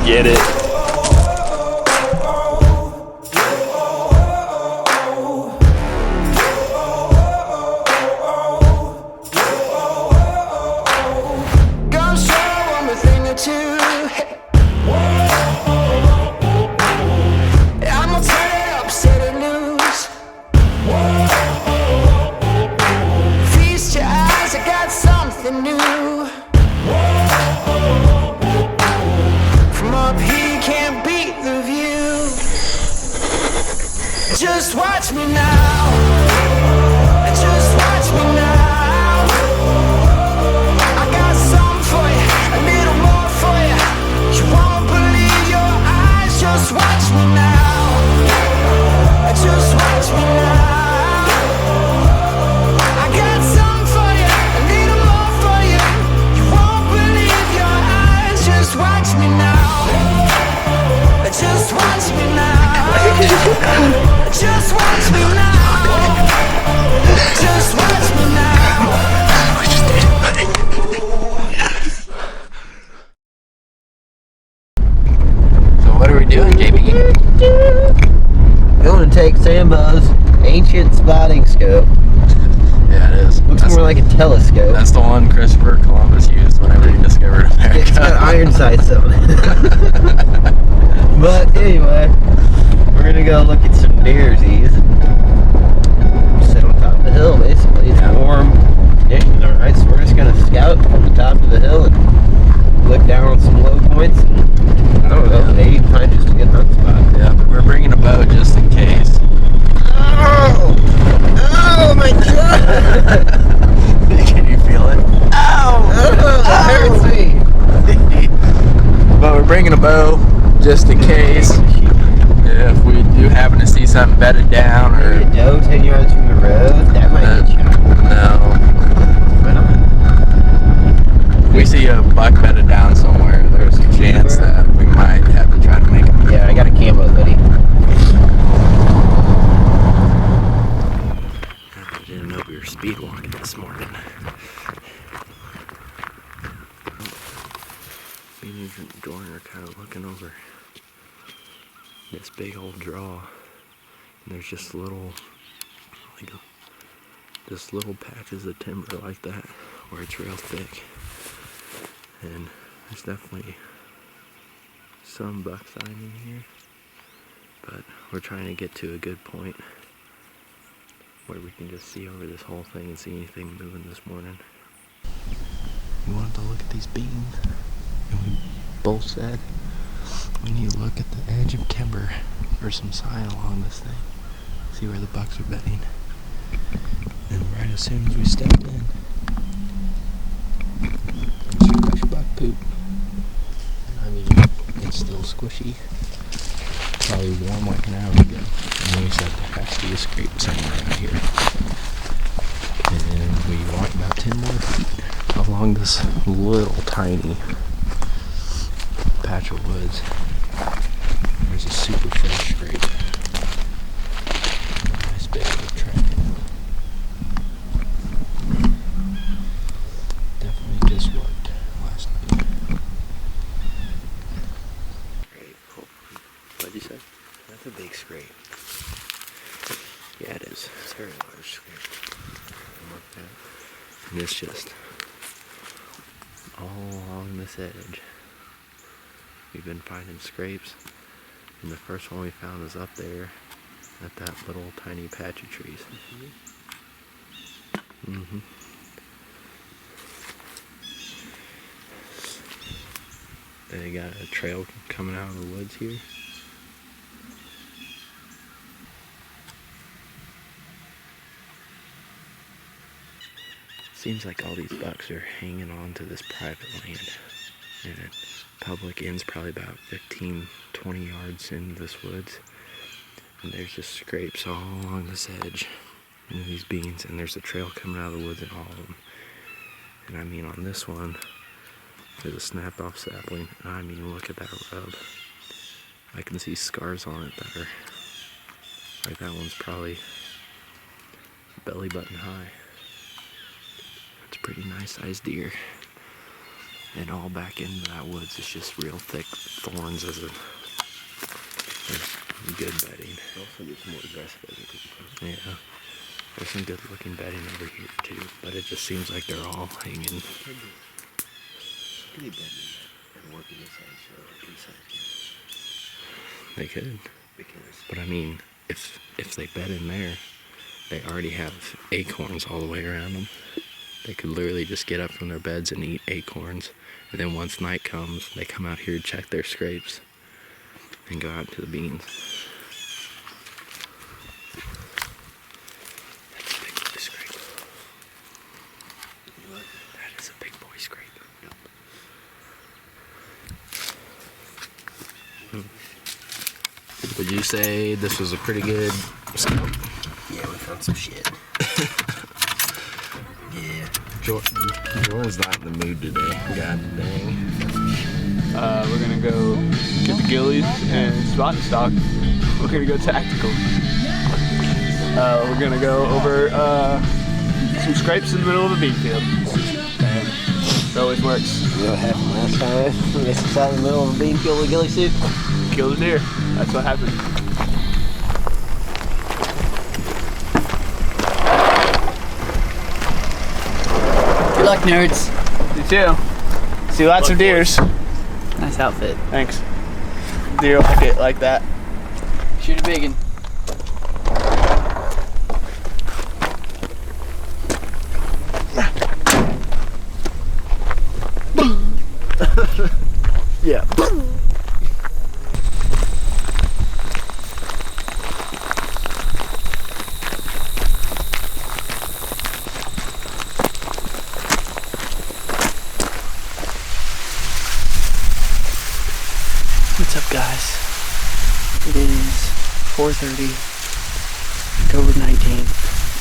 Get it. Gonna show 'em a thing or two. I'm gonna turn up, set it loose. Feast your eyes, I got something new. From up here you can't beat the view. Just watch me now. Just watch me now. I got something for you, a little more for you. You won't believe your eyes. Just watch me now. Just watch me now. I got something for you, a little more for you. You won't believe your eyes. Just watch me now. Just watch me now. Just watch me now. Just watch me now. So what are we doing, JB? Going to take Sambo's ancient spotting scope. Yeah, it is. Looks more like a telescope. That's the one Christopher Columbus used whenever he discovered America. It's got iron sights on it. But anyway, we're gonna go look at some deersies and sit on top of the hill. Basically, it's warm conditions, alright. So we're just gonna scout from the top of the hill and look down on some low points. And, I don't know, maybe find just a good hunt spot. Yeah, but we're bringing a bow just in case. Oh! Oh my god! Can you feel it? Ow! Oh, that hurts me! But we're bringing a bow just in case. If we do happen to see something bedded down or... A doe 10 yards from the road, that might get shot. No. Why not? If we see a buck bedded down somewhere, there's a chance that we might have to try to make him. Yeah, I got a camo hoodie. I didn't know we were speed walking this morning. Me and Jordan are kind of looking over this big old draw, and there's just little, just little patches of timber like that where it's real thick, and there's definitely some buck sign in here, but we're trying to get to a good point where we can just see over this whole thing and see anything moving this morning. We wanted to look at these beams, and we both said we need to look at the edge of timber for some sign along this thing, see where the bucks are bedding. And right as soon as we stepped in, there's fresh buck poop. I mean, it's still squishy, probably warm like an hour ago. And then we said there has to be a scrape somewhere around here. And then we walked about 10 more feet along this little tiny patch of woods. There's a super fresh scrape. Nice big old track. Definitely just worked last night. Great. Oh, what'd you say? That's a big scrape. Yeah, it is. It's a very large scrape. And it's just all along this edge. We've been finding scrapes, and the first one we found was up there at that little tiny patch of trees. Mm-hmm. They got a trail coming out of the woods here. Seems like all these bucks are hanging on to this private land, and public end's probably about 15-20 yards into this woods, and there's just scrapes all along this edge into these beans, and there's a trail coming out of the woods in all of them. And I mean, on this one there's a snapped off sapling, and I mean, look at that rub. I can see scars on it that are like, that one's probably belly button high. It's a pretty nice sized deer. And all back into that woods is just real thick thorns as a good bedding. Also, there's more aggressive bedding. Yeah. There's some good looking bedding over here too, but it just seems like they're all hanging. Could be bedding and working inside. They could. Because But I mean, if they bed in there, they already have acorns all the way around them. They could literally just get up from their beds and eat acorns. And then once night comes, they come out here, check their scrapes, and go out to the beans. That's a big boy scrape. what? That is a big boy scrape. Would you say this was a pretty good scout? Yeah, we found some shit. Yeah. Jordan's not in the mood today. God dang. We're gonna go get the gillies and spot and stock. We're gonna go tactical. We're gonna go over some scrapes in the middle of a bean field. And it always works. You know what happened last time? We missed out in the middle of a bean field with a ghillie suit. Kill the deer. That's what happened. Good luck, nerds. You too. See lots of deers. Nice outfit. Thanks. Deer like it like that. Shoot a biggin. Yeah. What's up, guys? It is 4:30, October 19th,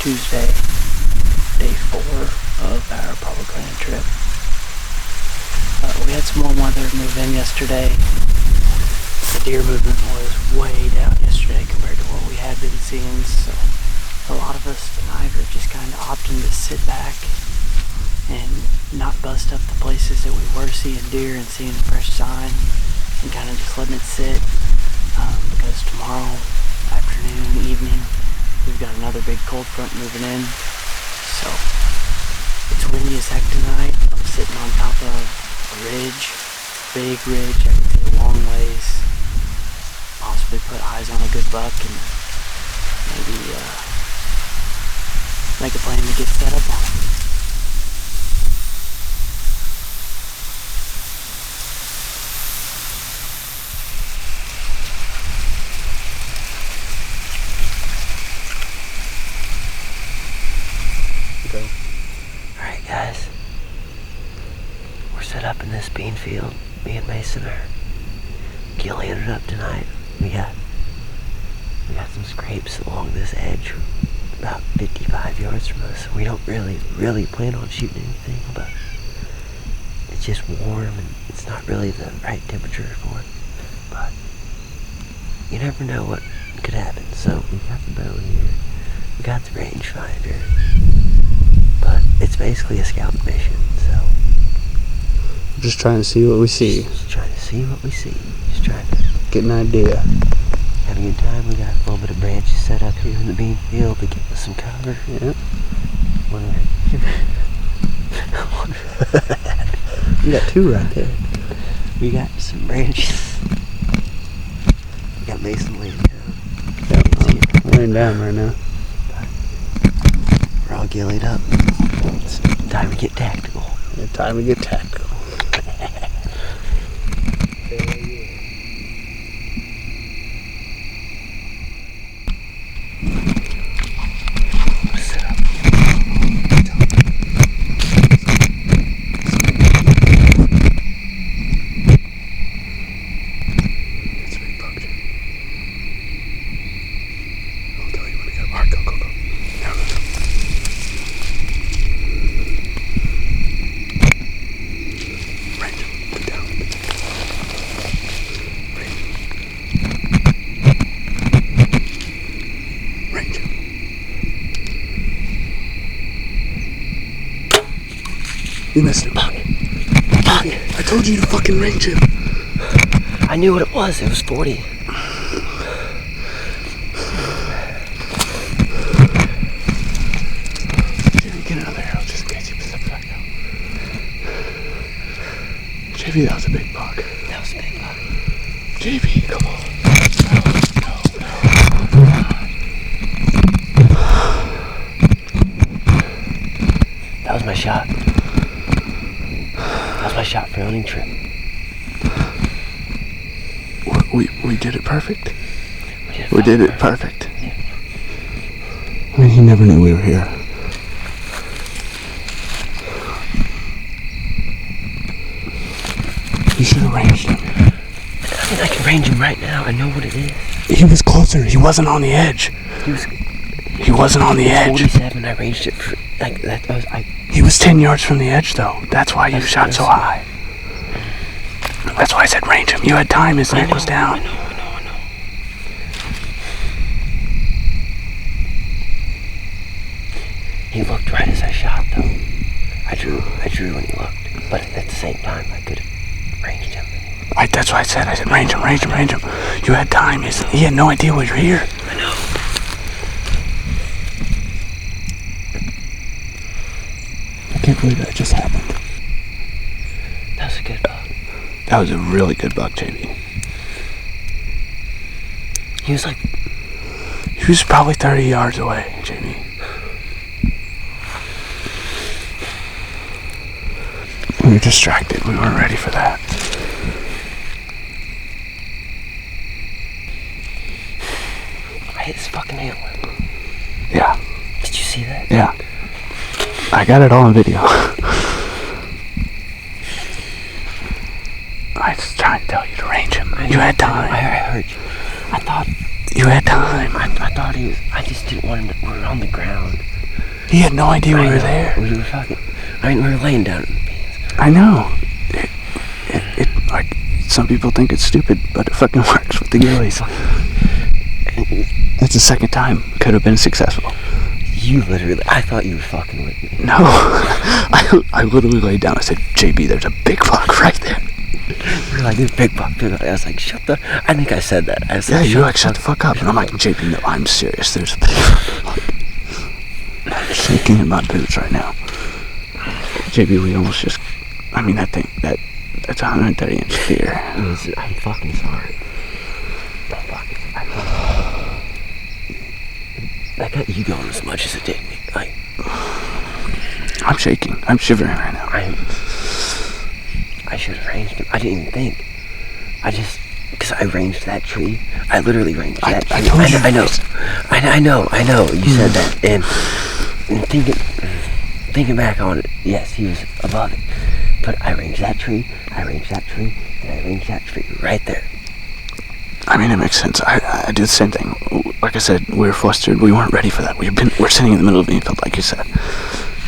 Tuesday, day 4 of our public land trip. We had some warm weather move in yesterday. The deer movement was way down yesterday compared to what we had been seeing, so a lot of us tonight are just kind of opting to sit back and not bust up the places that we were seeing deer and seeing fresh sign, and kind of just letting it sit, because tomorrow afternoon, evening, we've got another big cold front moving in, so it's windy as heck tonight. I'm sitting on top of a ridge, big ridge, I can see a long ways, possibly put eyes on a good buck, and maybe make a plan to get set up on him. Alright guys, we're set up in this bean field. Me and Mason are gillying it up tonight. We got some scrapes along this edge about 55 yards from us. We don't really plan on shooting anything, but it's just warm and it's not really the right temperature for it. But you never know what could happen. So we got the bow here, we got the rangefinder. But it's basically a scout mission, so Just trying to see what we see. just trying to see what we see. Just trying to Get an idea. have a good time. We got a little bit of branches set up here in the bean field to give us some cover. Yeah. One right here. You got two right there. We got some branches. We got Mason laying down. Yeah, I'm laying down right now. We're all gillied up. It's time to get tactical. Yeah, time to get tactical. Sit up. It's a big buck, Jim. I'll tell you when I get him. Alright, go. Now, go. Range him. Put down. Range him. You missed him. Fuck. told you to fucking range him. I knew what it was. It was 40. JB, get another arrow just in case he steps back out. JB, that was a big buck. That was a big buck. JB, come on. That was my shot. That was my shot for hunting trip. We did it perfect. We did it perfect. Yeah. I mean, he never knew we were here. You should have ranged him. I mean, I can range him right now. I know what it is. He was closer. He wasn't on the edge. He wasn't on the edge. 47. I ranged it for like that. He was 10 yards from the edge, though. That's why you shot so high. That's why I said range him. You had time. His neck was down. I know. He looked right as I shot, though. I drew when he looked, but at the same time, I could have ranged him. That's why I said range him. You had time. He had no idea we were here. I know. I can't believe that just happened. That was a good buck. That was a really good buck, JB. He was probably 30 yards away, JB. We were distracted. We weren't ready for that. I hit his fucking antler. Yeah. Did you see that? Yeah. I got it all on video. I was trying to tell you to range him. You had time. I heard you. I thought you had time. I thought he was. I just didn't want him to. We were on the ground. He had no idea we were there. We were fucking. I mean, we were laying down in the beans. I know. It like some people think it's stupid, but it fucking works with the gillies. That's the second time. Could have been successful. You literally. I thought you were fucking with me. No. I literally laid down. I said, JB, there's a big buck right there. You're like, there's a big buck. I was like, shut the. I think I said that. I was yeah, like, you're like, shut the fuck up. And I'm like, JB, no, I'm serious. There's a big buck. I'm shaking in my boots right now. JB, we almost just. I mean, that's 130-inch deer. I'm fucking sorry. That got you going as much as it did me. Like, I'm shaking. I'm shivering right now. I should have ranged him. I didn't even think. Because I ranged that tree. I literally ranged that tree. I told you. I know. You said that. And thinking back on it, yes, he was above it. But I ranged that tree, and I ranged that tree right there. I mean, it makes sense. I do the same thing. Like I said, we were flustered. We weren't ready for that. We're sitting in the middle of the bean field, like you said.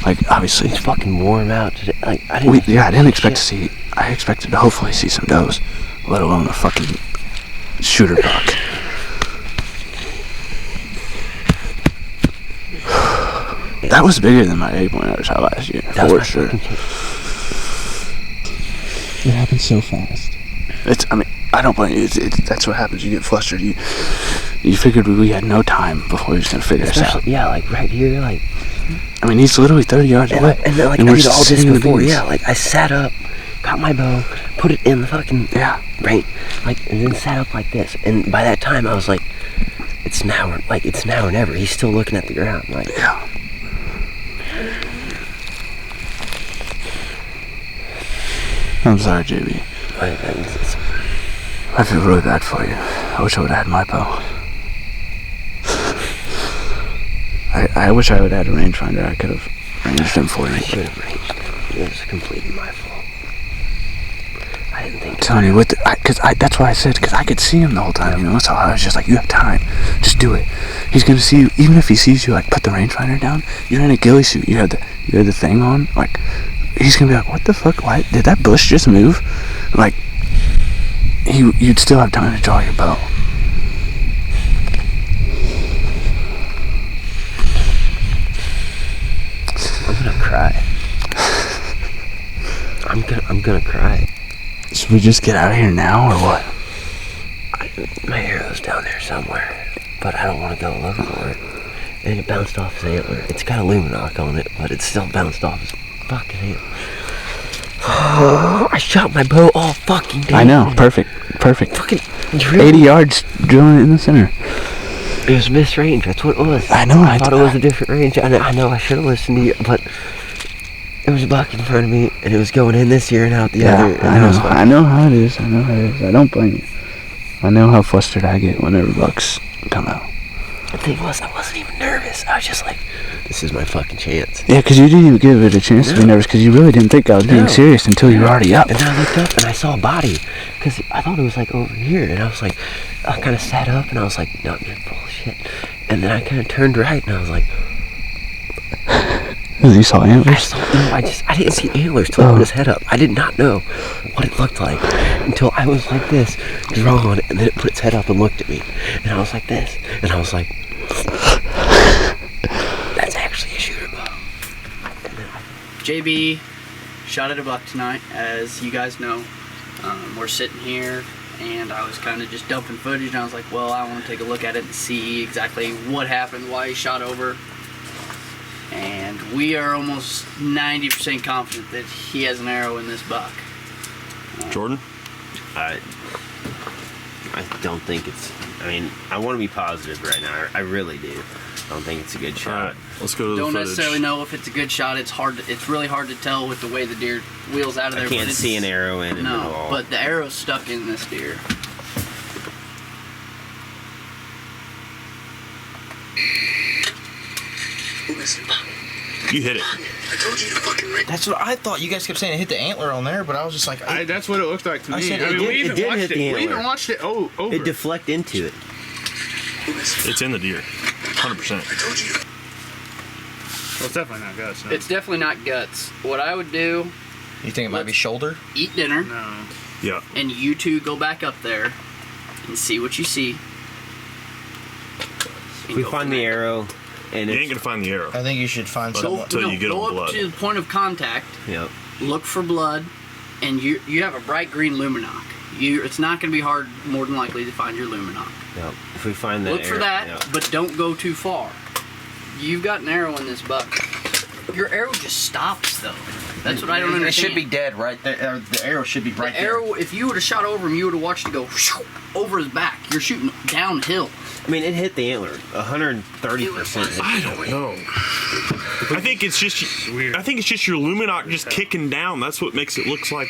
Like, obviously. It's fucking warm out today. Like, I didn't expect to see. I expected to hopefully see some does, let alone a fucking shooter buck. That was bigger than my 8-point shot last year, for sure. It happened so fast. I don't blame you. That's what happens. You get flustered. You figured we had no time before we were just gonna figure this out. Yeah, like right here, like. I mean, he's literally 30 yards away. And then, like, and I we're did all this before. The yeah, like I sat up, got my bow, put it in the fucking rain, like, and then sat up like this. And by that time, I was like, it's now or never. He's still looking at the ground, like. Yeah. I'm sorry, JB. I feel really bad for you. I wish I would have had my bow. I wish I would have had a rangefinder. I could have ranged him for you. I should have ranged him. It was completely my fault. I didn't think. Tony, that's why I said, because I could see him the whole time. You know, so I was just like, you have time. Just do it. He's gonna see you. Even if he sees you, like, put the rangefinder down. You're in a ghillie suit. You have the thing on. Like, he's gonna be like, what the fuck? Why did that bush just move? Like, you'd still have time to draw your bow. I'm gonna cry. I'm gonna cry. Should we just get out of here now, or what? My arrow's down there somewhere, but I don't want to go looking for it. And it bounced off his antler. It's got a luminoc on it, but it still bounced off his fucking antler. I shot my bow all fucking day. I know, perfect. Fucking 80 yards, drilling it in the center. It was misrange, that's what it was. I know. I thought it was a different range. I know I should have listened to you, but there was a buck in front of me, and it was going in this ear and out the other. And I know how it is. I don't blame you. I know how flustered I get whenever bucks come out. The thing was, I wasn't even nervous. I was just like, this is my fucking chance. Yeah, because you didn't even give it a chance to be nervous, because you really didn't think I was being serious until you were already up. And then I looked up and I saw a body, because I thought it was like over here, and I was like, I kind of sat up and I was like, no, you're full of shit. And then I kind of turned right and I was like, You saw antlers? I didn't see antlers till he put his head up. I did not know what it looked like until I was like this, drawn, and then it put its head up and looked at me. And I was like this, and I was like, that's actually a shooter bow. JB shot at a buck tonight, as you guys know. We're sitting here, and I was kind of just dumping footage, and I was like, well, I want to take a look at it and see exactly what happened, why he shot over. And we are almost 90% confident that he has an arrow in this buck. Jordan? I don't think it's, I mean, I want to be positive right now. I really do. I don't think it's a good shot. Right, let's go to the Don't footage. necessarily know if it's a good shot. It's hard. It's really hard to tell with the way the deer wheels out of there. I can't see an arrow in it at all. But the arrow's stuck in this deer. You hit it. I told you to fucking ring. That's what I thought. You guys kept saying it hit the antler on there, but I was just like, That's what it looked like to me. I said I mean, it we did even watched hit it. the We even antler. watched it over. It deflect into it. It's in the deer. 100%. I told you. Well, it's definitely not guts. No. It's definitely not guts. What I would do, you think it might be shoulder? eat dinner, No. Yeah. and you two go back up there and see what you see. If we find the arrow, and You it's, ain't gonna find the arrow. I think you should find But- someone. Until you get go on up blood. to the point of contact, yep. look for blood, and you have a bright green luminoc. It's not going to be hard, more than likely, to find your luminoc. Yep. If we find that Look for arrow, that, yep. but don't go too far. You've got an arrow in this buck. Your arrow just stops, though. That's what I don't understand. It should be dead right there. The arrow should be right The arrow, if you would have shot over him, you would have watched it go over his back. You're shooting downhill. I mean, it hit the antler. 130%. I don't know. I think it's just your luminoc just kicking down. That's what makes it look like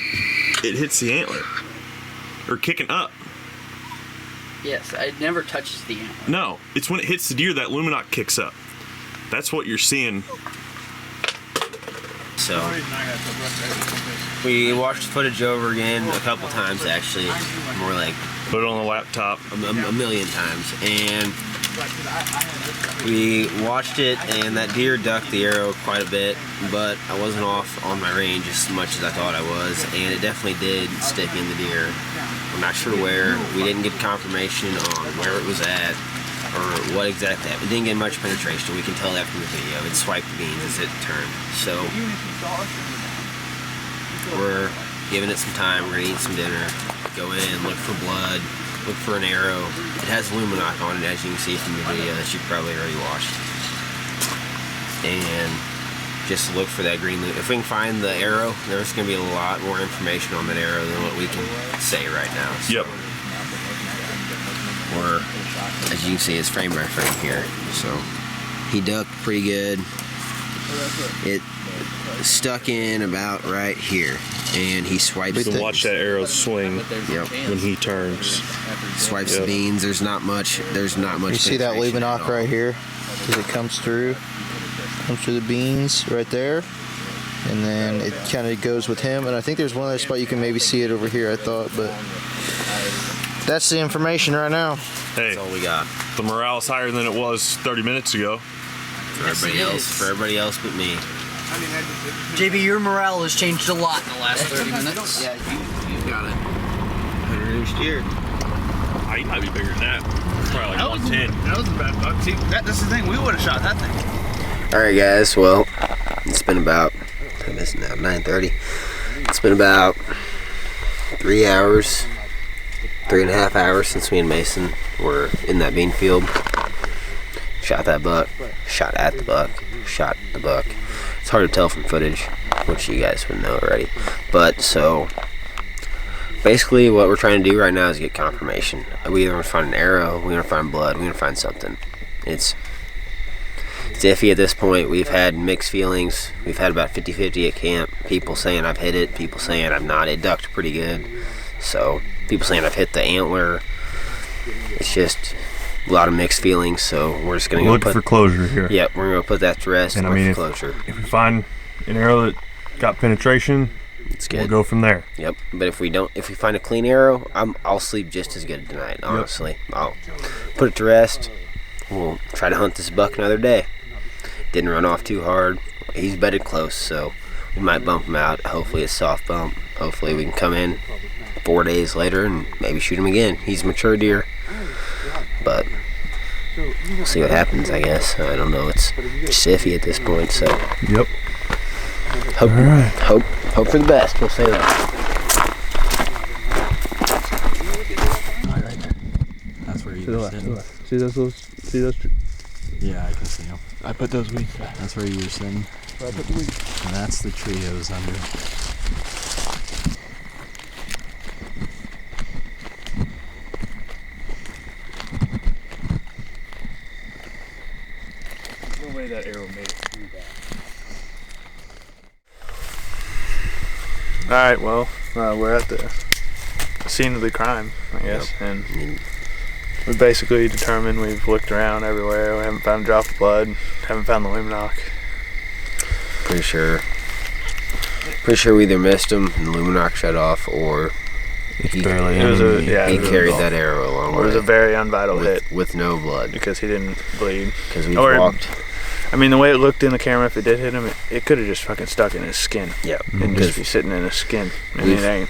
it hits the antler. Or kicking up. Yes, it never touches the antler. No, it's when it hits the deer that luminoc kicks up. That's what you're seeing. So we watched the footage over again a couple times, actually. More like Put it on the laptop. a million times. And we watched it, and that deer ducked the arrow quite a bit, but I wasn't off on my range as much as I thought I was, and it definitely did stick in the deer. I'm not sure where. We didn't get confirmation on where it was at or what exactly happened. It didn't get much penetration. We can tell that from the video. It swiped the beans as it turned. So we're giving it some time. We're gonna eat some dinner, go in, look for blood, look for an arrow. It has luminoc on it, as you can see from the video that you probably already watched. And just look for that green. If we can find the arrow, there's going to be a lot more information on that arrow than what we can say right now. So Yep. Or, as you can see, it's frame by frame here. So he ducked pretty good. It stuck in about right here, and he swipes. So watch that arrow swing Yep. when he turns. Swipes Yep. the beans. There's not much. You see that penetration at luminoc all. right here? As it comes through the beans right there, and then it kind of goes with him. And I think there's one other spot you can maybe see it over here, I thought, but that's the information right now. Hey, That's all we got. the morale is higher than it was 30 minutes ago. For everybody else. For everybody else but me. JB, your morale has changed a lot in the last 30 minutes. Yeah, You got it. 100-inch deer. Oh, you might be bigger than that. Probably like 110. That was a bad buck. See, that's the thing. We would have shot that thing. Alright guys, well, it's been about, I'm missing now, 9:30. It's been about 3 hours, 3.5 hours since me and Mason were in that bean field. Shot that buck, shot at the buck, shot the buck. It's hard to tell from footage, which you guys would know already. But so basically what we're trying to do right now is get confirmation. We either want to find an arrow, we want to find blood, we want to find something. It's iffy at this point. We've had mixed feelings. We've had about 50-50 at camp. People saying I've hit it, people saying I've not. It ducked pretty good. So people saying I've hit the antler. It's just a lot of mixed feelings. So we're just gonna go looking for closure here. Yep, we're gonna put that to rest. And I mean, closure. If we find an arrow that got penetration, it's good. We'll go from there. Yep. But if we find a clean arrow, I'll sleep just as good tonight. Honestly, yep. I'll put it to rest. We'll try to hunt this buck another day. Didn't run off too hard. He's bedded close, so we might bump him out. Hopefully a soft bump. Hopefully we can come in 4 days later and maybe shoot him again. He's a mature deer, but we'll see what happens, I guess. I don't know. It's just iffy at this point, so. Yep. Hope, all right. Hope for the best. We'll say that. Right there. That's where you were sitting. See those? Yeah, I can see them. I put those weeds back. That's where you were sitting. I put the weeds. And that's the tree I was under. No way that arrow made it through that. Alright, well, we're at the scene of the crime, I guess, and we basically determined we've looked around everywhere. We haven't found a drop of blood, haven't found the luminoc. Pretty sure we either missed him and the luminoc shut off, or he carried that arrow along. It was a very unvital hit with no blood because he didn't bleed. Because we walked. I mean, the way it looked in the camera, if it did hit him, it could have just fucking stuck in his skin. Yep. And just be sitting in his skin. And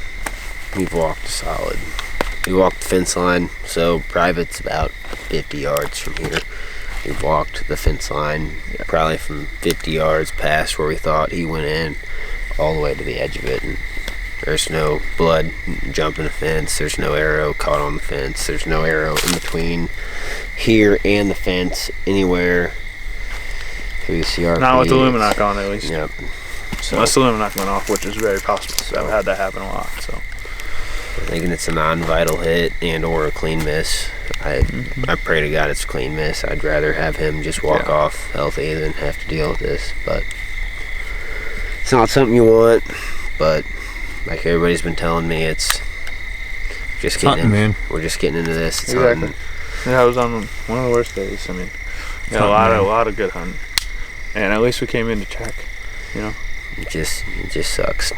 we've walked solid. We walked the fence line, so private's about 50 yards from here. We've walked the fence line probably from 50 yards past where we thought he went in, all the way to the edge of it. And there's no blood jumping the fence. There's no arrow caught on the fence. There's no arrow in between here and the fence anywhere through the CRP. Not with the luminoc on, at least. Yep. So, unless the luminoc went off, which is very possible. So I've had that happen a lot. So I'm thinking it's a non-vital hit and or a clean miss. I pray to God it's a clean miss. I'd rather have him just walk off healthy than have to deal with this. But it's not something you want. But like everybody's been telling me, it's just getting in. We're just getting into this. It's exactly. Yeah, I was on one of the worst days. I mean, a lot of good hunting, and at least we came in to check. You know, it just sucks.